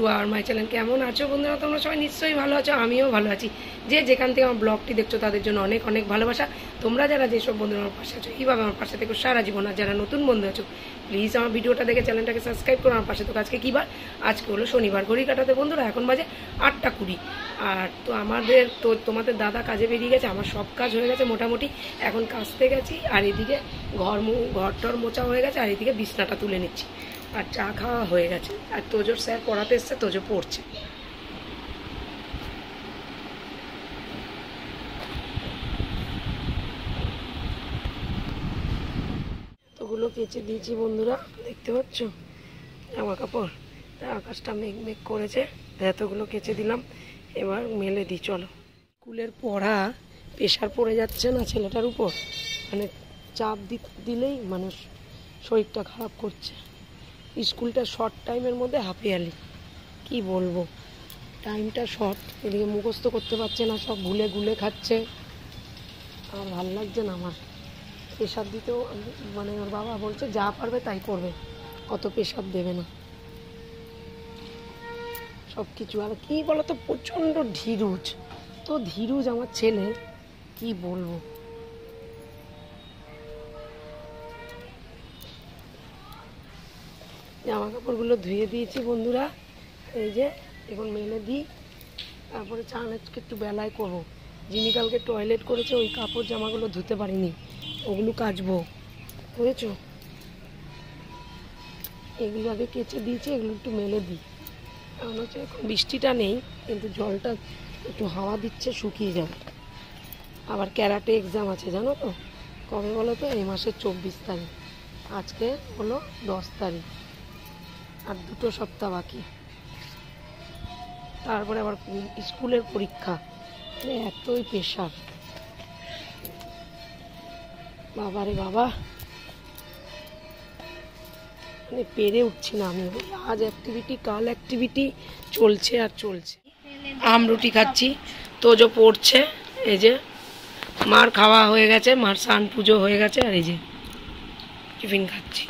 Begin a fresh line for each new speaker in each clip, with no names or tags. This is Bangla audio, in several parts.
आवर माई चैनल केमन आछो बंधुरा तोमरा सबाई निश्चयই ভালো আছো আমিও ভালো আছি যে যেখান থেকে আমার ব্লগটি দেখছো তাদের জন্য অনেক অনেক ভালোবাসা তোমরা যারা যেসব বন্ধুরা আমার পাশে আছো এইভাবে আমার পাশে থেকে সারা জীবন আর যারা নতুন বন্ধু আছো প্লিজ আমার ভিডিওটা দেখে চ্যানেলটাকে সাবস্ক্রাইব করো আমার পাশে তো আজকে কি বার আজকে হলো শনিবার ঘড়ি কাটাতে বন্ধুরা এখন বাজে 8:20 আর তো আমাদের তো তোমাদের দাদা কাজে বেরিয়ে গেছে আমার সব কাজ হয়ে গেছে মোটামুটি এখন কাজতে গেছি আর এদিকে ঘরটর মোছা হয়ে গেছে আর এদিকে বিছনাটা তুলে নিচ্ছি আর চা খাওয়া হয়ে গেছে আর তোজোর স্যার পড়াতে এসছে তোজো পড়ছে তোগুলো কেচে দিয়েছি বন্ধুরা দেখতে পাচ্ছ জামা কাপড় আকাশটা মেঘ মেঘ করেছে এতগুলো কেচে দিলাম এবার মেলে দিই চলো স্কুলের পড়া প্রেশার পড়ে যাচ্ছে না ছেলেটার উপর মানে চাপ দিলেই মানুষ শরীরটা খারাপ করছে স্কুলটা শর্ট টাইমের মধ্যে হাফ ইয়ারলি কী বলবো টাইমটা শর্ট এদিকে মুখস্থ করতে পারছে না সব ভুলে গুলে খাচ্ছে আর ভালো লাগছে না আমার প্রেশার দিতেও মানে ওর বাবা বলছে যা পারবে তাই করবে অত প্রেশার দেবে না সব কিছু আর কী বলো তো প্রচণ্ড ধীরুজ তো ধীরুজ আমার ছেলে কি বলবো জামা কাপড়গুলো ধুয়ে দিয়েছি বন্ধুরা এই যে এখন মেলে দিই তারপরে চান একটু বেলায় করবো যিনি কালকে টয়লেট করেছে ওই কাপড় জামাগুলো ধুতে পারিনি ওগুলো কাচবো বুঝেছো এগুলো আগে কেচে দিয়েছি এগুলো একটু মেলে দিই কারণ হচ্ছে এখন বৃষ্টিটা নেই কিন্তু জলটা একটু হাওয়া দিচ্ছে শুকিয়ে যাবে আবার ক্যারাটে এক্সাম আছে জানো তো কবে বলো তো এই মাসের 24 তারিখ আজকে হলো 10 তারিখ আর 2 সপ্তাহ বাকি তারপরে আবার স্কুলের পরীক্ষা এতই প্রেশার বাবারে বাবা মানে পেরে উঠছি না আমি আজ অ্যাক্টিভিটি কাল অ্যাক্টিভিটি চলছে আর চলছে আমরুটি খাচ্ছি তোজো পড়ছে এই যে মার খাওয়া হয়ে গেছে মার স্নান পুজো হয়ে গেছে আর এই যে টিফিন খাচ্ছি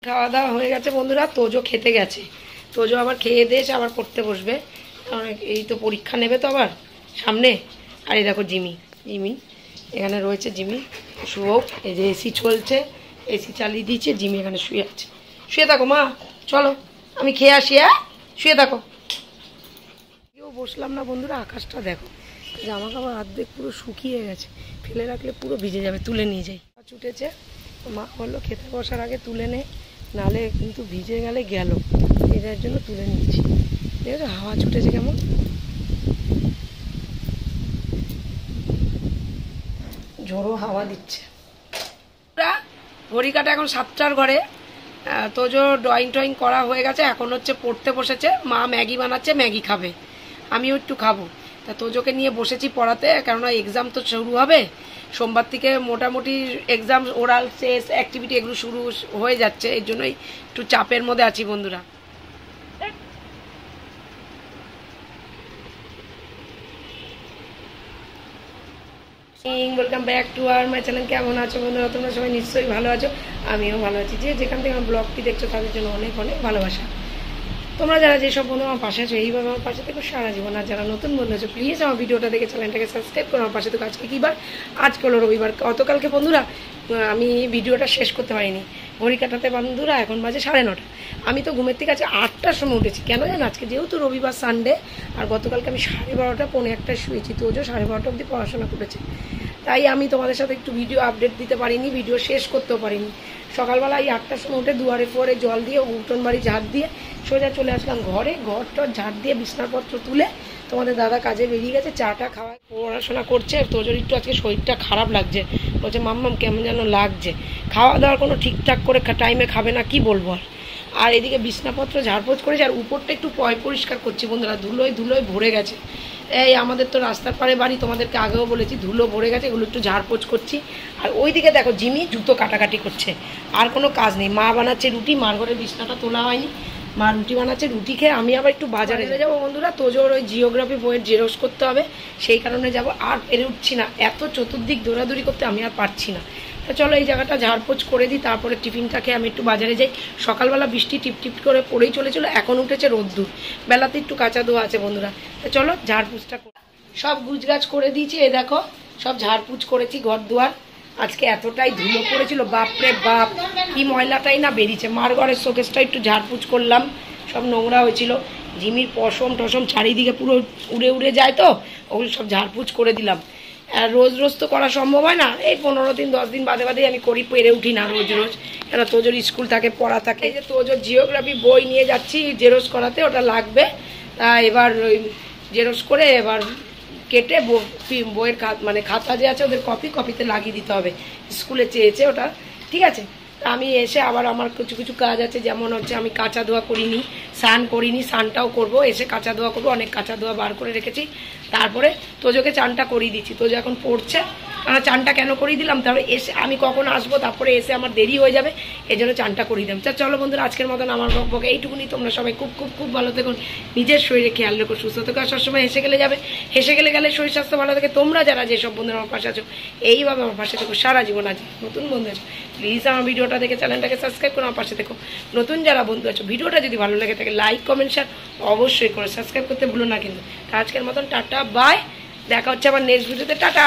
খাওয়া দাওয়া হয়ে গেছে বন্ধুরা তোজো খেতে গেছে তোজো আবার খেয়ে দিয়েছে আবার পড়তে বসবে কারণ এই তো পরীক্ষা নেবে তো আবার সামনে আর এই দেখো জিমি এখানে রয়েছে জিমি শুয়োক এই যে এসি চলছে এসি চালিয়ে দিয়েছে জিমি এখানে শুয়ে আছে শুয়ে থাকো মা চলো আমি খেয়ে আসি হ্যাঁ শুয়ে থাকো কেউ বসলাম না বন্ধুরা আকাশটা দেখো জামা কাপড় অর্ধেক পুরো শুকিয়ে গেছে ফেলে রাখলে পুরো ভিজে যাবে তুলে নিয়ে যাই ছুটেছে মা বললো খেতে বসার আগে তুলে নে নালে কিন্তু ভিজে গেলে গেল এটার জন্য তুলে নিচ্ছি দেখো হাওয়া ছুটেছে কেমন ঝোড়ো হাওয়া দিচ্ছে ঘড়ি কাটা এখন 7টার ঘরে তোজো ড্রয়িং করা হয়ে গেছে এখন হচ্ছে পড়তে বসেছে মা ম্যাগি বানাচ্ছে ম্যাগি খাবে আমিও একটু খাবো তা তোজোকে নিয়ে বসেছি পড়াতে কেননা এক্সাম তো শুরু হবে সোমবার থেকে মোটামুটি এক্সাম ওরাল শেষ অ্যাক্টিভিটি এগুলো শুরু হয়ে যাচ্ছে এর জন্যই একটু চাপের মধ্যে আছি বন্ধুরা welcome back to our my channel কেমন আছো বন্ধুরা তোমরা সবাই নিশ্চয়ই ভালো আছো আমিও ভালো আছি যে যেখান থেকে আমার ব্লগটি দেখছো তাদের জন্য অনেক অনেক ভালোবাসা তোমরা যারা যেসব বন্ধু আমার পাশে আছো এইভাবে আমার পাশে থেকে সারা জীবন আর যারা নতুন বন্ধু আছো প্লিজ আমার ভিডিওটা দেখে চ্যানেলটাকে সাবস্ক্রাইব করো আমার পাশে থেকে আজকে কী বার আজকে হলো রবিবার গতকালকে বন্ধুরা আমি ভিডিওটা শেষ করতে পারিনি ঘড়ি কাটাতে বন্ধুরা এখন বাজে 9:30 আমি তো ঘুমের থেকে আছে 8টার সময় উঠেছি কেন জানো আজকে যেহেতু রবিবার সানডে আর গতকালকে আমি 12:30 পৌনে 1টায় শুয়েছি তোজো 12:30 অবধি পড়াশোনা করেছে তাই আমি তোমাদের সাথে একটু ভিডিও আপডেট দিতে পারিনি ভিডিও শেষ করতেও পারিনি সকালবেলা এই 8টার সময় উঠে দুয়ারে ফুয়ারে জল দিয়ে উঠোন বাড়ি ঝাড় দিয়ে সোজা চলে আসলাম ঘরে ঘরটা ঝাড় দিয়ে বিছনাপত্র তুলে তোমাদের দাদা কাজে বেরিয়ে গেছে, চাটা খাওয়ায় পড়াশোনা করছে। তোজোর একটু আজকে শরীরটা খারাপ লাগছে, বলছে মাম্মাম কেমন যেন লাগছে, খাওয়া দাওয়ার কোনো ঠিকঠাক করে টাইমে খাবে না, কি বলবো আর। আর এদিকে বিছনাপত্র ঝাড়পোছ করেছে, আর উপরটা একটু পরিষ্কার করছি বন্ধুরা, ধুলোয় ভরে গেছে। এই আমাদের তো রাস্তার পাড়ে বাড়ি, তোমাদেরকে আগেও বলেছি, ধুলো ভরে গেছে, এগুলো একটু ঝাড়পোছ করছি। আর ওইদিকে দেখো জিমি জুতো কাটাকাটি করছে, আর কোনো কাজ নেই। মা বানাচ্ছে রুটি, মার ঘরের বিছনাটা তোলা হয়নি, মা রুটি বানাচ্ছে, রুটি খেয়ে আমি আবার একটু বাজারে যাবো বন্ধুরা। তোজোর ওই জিওগ্রাফি বইয়ের জেরক্স করতে হবে, সেই কারণে যাব। আর পেরে উঠছি না, এত চতুর্দিক দৌড়াদৌড়ি করতে আমি আর পারছি না। তো চলো এই জায়গাটা ঝাড়পোছ করে দিই, তারপরে টিফিনটা খেয়ে আমি একটু বাজারে যাই। সকালবেলা বৃষ্টি টিপ টিপ করে পড়েই চলেছিল, এখন উঠেছে রোদ্দুর, বেলাতে একটু কাঁচা ধোয়া আছে বন্ধুরা। তো চলো ঝাড়পুছটা সব গুজগাছ করে দিয়েছি, এ দেখো সব ঝাড়পুছ করেছি ঘর দুয়ার। আজকে এতটাই ধুলো পড়েছিল, বাপরে বাপ, কি ময়লাটাই না বেরিয়েছে। মার ঘরের শোকেসটা একটু ঝাড়পুছ করলাম, সব নোংরা হয়েছিল। ঝিমির পশম টসম চারিদিকে পুরো উড়ে উড়ে যায়, তো ওগুলো সব ঝাড়পুছ করে দিলাম। আর রোজ রোজ তো করা সম্ভব হয় না, এই 15 দিন 10 দিন বাদে বাদে আমি করি, পেরে উঠি না রোজ রোজ, কেন তোজোর স্কুল থাকে, পড়া থাকে। এই যে তোজোর জিওগ্রাফি বই নিয়ে যাচ্ছি জেরক্স করাতে, ওটা লাগবে। তা এবার ওই জেরক্স করে এবার কেটে বইয়ের মানে খাতা যে আছে ওদের কপিতে লাগিয়ে দিতে হবে, স্কুলে চেয়েছে ওটা, ঠিক আছে। তা আমি এসে আবার আমার কিছু কিছু কাজ আছে, যেমন হচ্ছে আমি কাঁচা ধোয়া করিনি, স্নান করিনি, স্নানটাও করবো, এসে কাঁচা ধোয়া করবো, অনেক কাঁচা ধোয়া বার করে রেখেছি। তারপরে তোজোকে চানটা করিয়ে দিচ্ছি, তোজো এখন পড়ছে। চানটা কেন করিয়ে দিলাম, তাহলে এসে আমি কখন আসবো, তারপরে এসে আমার দেরি হয়ে যাবে, এই জন্য চানটা করিয়ে দিলাম। চলো বন্ধুরা, আজকের মতন আমার বকবকে এইটুকুনি। তোমরা সবাই খুব খুব খুব ভালো থেকো, নিজের শরীরে খেয়াল রেখো, সুস্থ থেকো। আর সবসময় হেসে গেলে যাবে, হেসে গেলে শরীর স্বাস্থ্য ভালো থাকে। তোমরা যারা যেসব বন্ধুরা আমার পাশে আছো, এইভাবে আমার পাশে থেকো সারা জীবন। আজ নতুন বন্ধু আছো, প্লিজ আমার ভিডিওটা দেখে চ্যানেলটাকে সাবস্ক্রাইব করো, আমার পাশে থেকো। নতুন যারা বন্ধু আছো, ভিডিওটা যদি ভালো লাগে থাকে লাইক কমেন্ট শেয়ার অবশ্যই করো, সাবস্ক্রাইব করতে ভুলো না কিন্তু। আজকের মতন টাটা বাই, দেখা হচ্ছে আবার নেক্সট ভিডিওতে, টাটা।